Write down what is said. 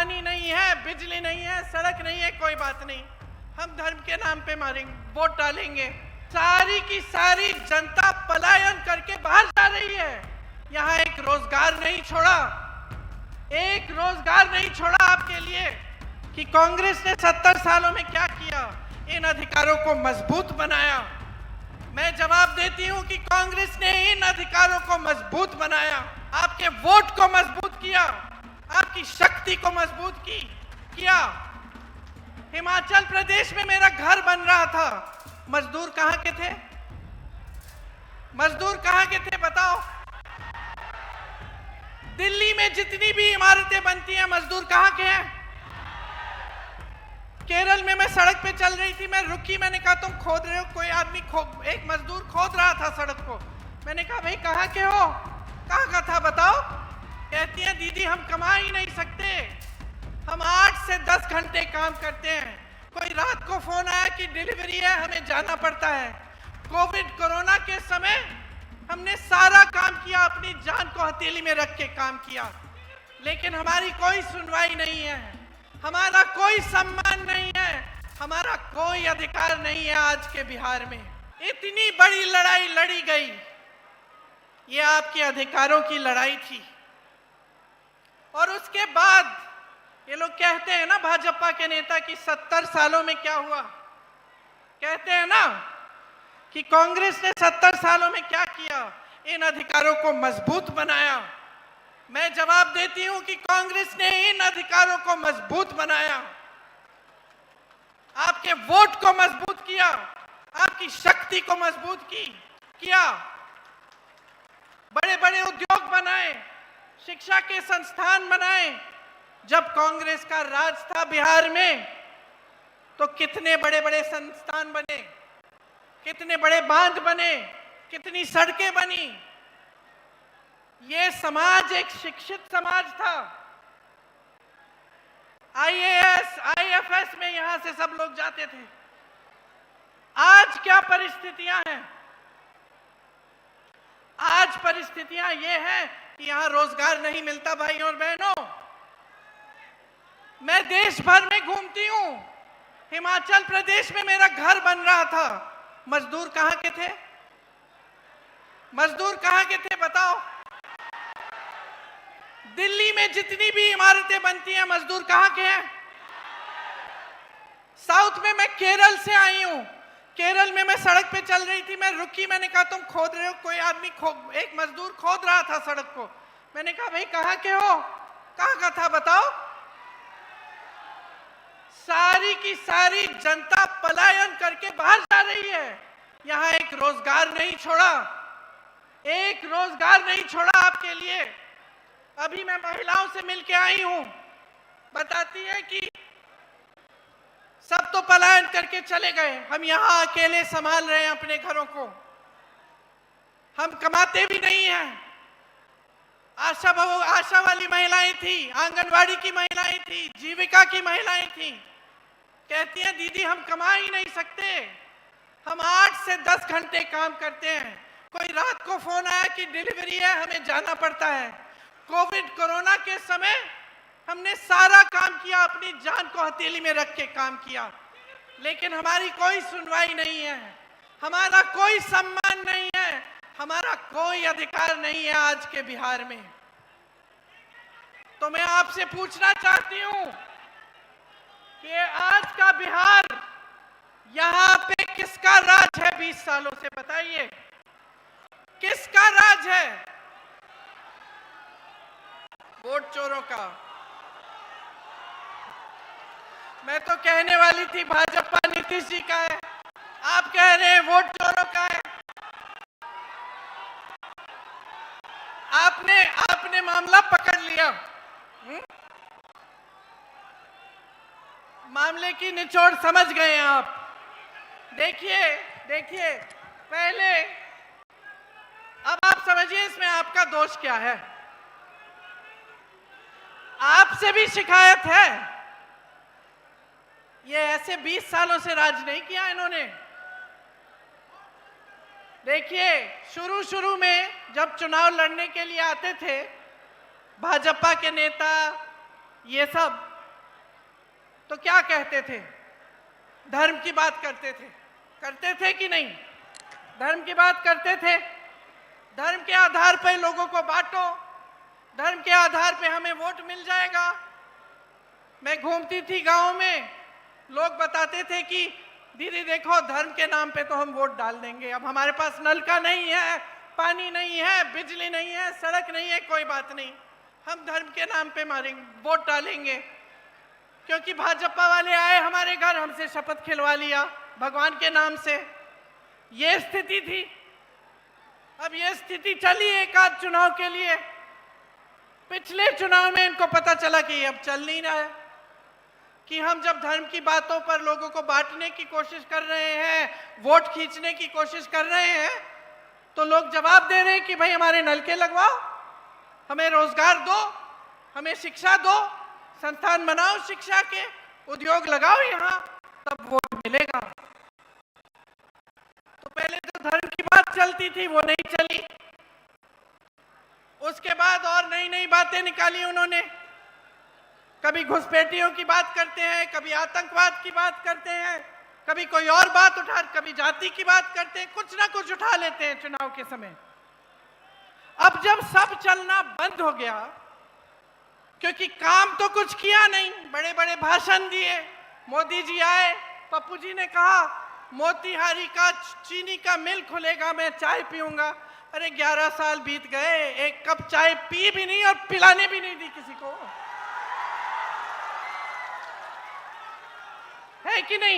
पानी नहीं है, बिजली नहीं है, सड़क नहीं है, कोई बात नहीं, हम धर्म के नाम पे मारेंगे, वोट डालेंगे। सारी की सारी जनता पलायन करके बाहर जा रही है। यहाँ एक रोजगार नहीं छोड़ा, एक रोजगार नहीं छोड़ा आपके लिए कि कांग्रेस ने 70 सालों में क्या किया। इन अधिकारों को मजबूत बनाया। मैं जवाब देती हूं कि कांग्रेस ने इन अधिकारों को मजबूत बनाया, आपके वोट को मजबूत किया, आपकी शक्ति को मजबूत किया। हिमाचल प्रदेश में मेरा घर बन रहा था, मजदूर कहां के थे? मजदूर कहां के थे बताओ? दिल्ली में जितनी भी इमारतें बनती हैं, मजदूर कहां के हैं? केरल में मैं सड़क पे चल रही थी, मैं रुकी, मैंने कहा तुम खोद रहे हो? कोई आदमी एक मजदूर खोद रहा था सड़क को। मैंने कहा भाई कहाँ के हो? कहाँ का था बताओ? कहती है दीदी हम कमा ही नहीं सकते, हम 8 से 10 घंटे काम करते हैं। कोई रात को फोन आया कि डिलीवरी है, हमें जाना पड़ता है। कोविड कोरोना के समय हमने सारा काम किया, अपनी जान को हथेली में रख के काम किया, लेकिन हमारी कोई सुनवाई नहीं है, हमारा कोई सम्मान नहीं है, हमारा कोई अधिकार नहीं है। आज के बिहार में इतनी बड़ी लड़ाई लड़ी गई, ये आपके अधिकारों की लड़ाई थी। और उसके बाद ये लोग कहते हैं ना, भाजपा के नेता, कि 70 सालों में क्या हुआ। कहते हैं ना कि कांग्रेस ने 70 सालों में क्या किया, इन अधिकारों को मजबूत बनाया। मैं जवाब देती हूं कि कांग्रेस ने इन अधिकारों को मजबूत बनाया, आपके वोट को मजबूत किया, आपकी शक्ति को मजबूत किया। बड़े बड़े उद्योग बनाए, शिक्षा के संस्थान बनाए। जब कांग्रेस का राज था बिहार में तो कितने बड़े बड़े संस्थान बने, कितने बड़े बांध बने, कितनी सड़कें बनी। ये समाज एक शिक्षित समाज था। IAS, IFS में यहां से सब लोग जाते थे। आज क्या परिस्थितियां हैं? आज परिस्थितियां ये हैं कि यहां रोजगार नहीं मिलता। भाई और बहनों, मैं देश भर में घूमती हूं। हिमाचल प्रदेश में मेरा घर बन रहा था, मजदूर कहां के थे? मजदूर कहां के थे बताओ? दिल्ली में जितनी भी इमारतें बनती हैं, मजदूर कहां के हैं? साउथ में मैं केरल से आई हूं, केरल में मैं सड़क पे चल रही थी, मैं रुकी, मैंने कहा तुम खोद रहे हो? कोई आदमी एक मजदूर खोद रहा था सड़क को। मैंने कहा भाई कहां के हो? कहां का था बताओ? सारी की सारी जनता पलायन करके बाहर जा रही है। यहाँ एक रोजगार नहीं छोड़ा, एक रोजगार नहीं छोड़ा आपके लिए। अभी मैं महिलाओं से मिलके आई हूं, बताती है कि सब तो पलायन करके चले गए, हम यहाँ अकेले संभाल रहे हैं अपने घरों को, हम कमाते भी नहीं हैं। आशा वाली महिलाएं थी, आंगनवाड़ी की महिलाएं थी, जीविका की महिलाएं थी। कहती हैं दीदी हम कमा ही नहीं सकते, हम 8 से 10 घंटे काम करते हैं। कोई रात को फोन आया कि डिलीवरी है, हमें जाना पड़ता है। कोविड कोरोना के समय हमने सारा काम किया, अपनी जान को हथेली में रख के काम किया, लेकिन हमारी कोई सुनवाई नहीं है, हमारा कोई सम्मान नहीं है, हमारा कोई अधिकार नहीं है आज के बिहार में। तो मैं आपसे पूछना चाहती हूं कि आज का बिहार, यहां पे किसका राज है 20 सालों से? बताइए किसका राज है? वोट चोरों का। मैं तो कहने वाली थी भाजपा नीतीश जी का है, आप कह रहे हैं वोट चोरों का है। आपने मामला पकड़ लिया। मामले की निचोड़ समझ गए हैं आप। देखिए पहले, अब आप समझिए इसमें आपका दोष क्या है। आपसे भी शिकायत है, ये ऐसे 20 सालों से राज नहीं किया इन्होंने। देखिए शुरू में जब चुनाव लड़ने के लिए आते थे भाजपा के नेता, ये सब तो क्या कहते थे? धर्म की बात करते थे कि नहीं? धर्म की बात करते थे। धर्म के आधार पर लोगों को बांटो, धर्म के आधार पे हमें वोट मिल जाएगा। मैं घूमती थी गांव में, लोग बताते थे कि दीदी देखो धर्म के नाम पे तो हम वोट डाल देंगे, अब हमारे पास नल का नहीं है, पानी नहीं है, बिजली नहीं है, सड़क नहीं है, कोई बात नहीं, हम धर्म के नाम पे मारेंगे, वोट डालेंगे, क्योंकि भाजपा वाले आए हमारे घर, हमसे शपथ खिलवा लिया भगवान के नाम से। ये स्थिति थी। अब ये स्थिति चली एक आध चुनाव के लिए। पिछले चुनाव में इनको पता चला कि अब चल नहीं रहा है, कि हम जब धर्म की बातों पर लोगों को बांटने की कोशिश कर रहे हैं, वोट खींचने की कोशिश कर रहे हैं, तो लोग जवाब दे रहे हैं कि भाई हमारे नलके लगवाओ, हमें रोजगार दो, हमें शिक्षा दो, संस्थान बनाओ शिक्षा के, उद्योग लगाओ यहाँ, तब वोट मिलेगा। तो पहले तो धर्म की बात चलती थी, वो नहीं चली। उसके बाद और नई नई बातें निकाली उन्होंने। कभी घुसपैठियों की बात करते हैं, कभी आतंकवाद की बात करते हैं, कभी कोई और बात कभी जाति की बात करते हैं, कुछ ना कुछ उठा लेते हैं चुनाव के समय। अब जब सब चलना बंद हो गया, क्योंकि काम तो कुछ किया नहीं, बड़े बड़े भाषण दिए, मोदी जी आए, पप्पू जी ने कहा मोतीहारी का चीनी का मिल खुलेगा, मैं चाय पीऊंगा। अरे 11 साल बीत गए, एक कप चाय पी भी नहीं और पिलाने भी नहीं दी किसी को, है कि नहीं?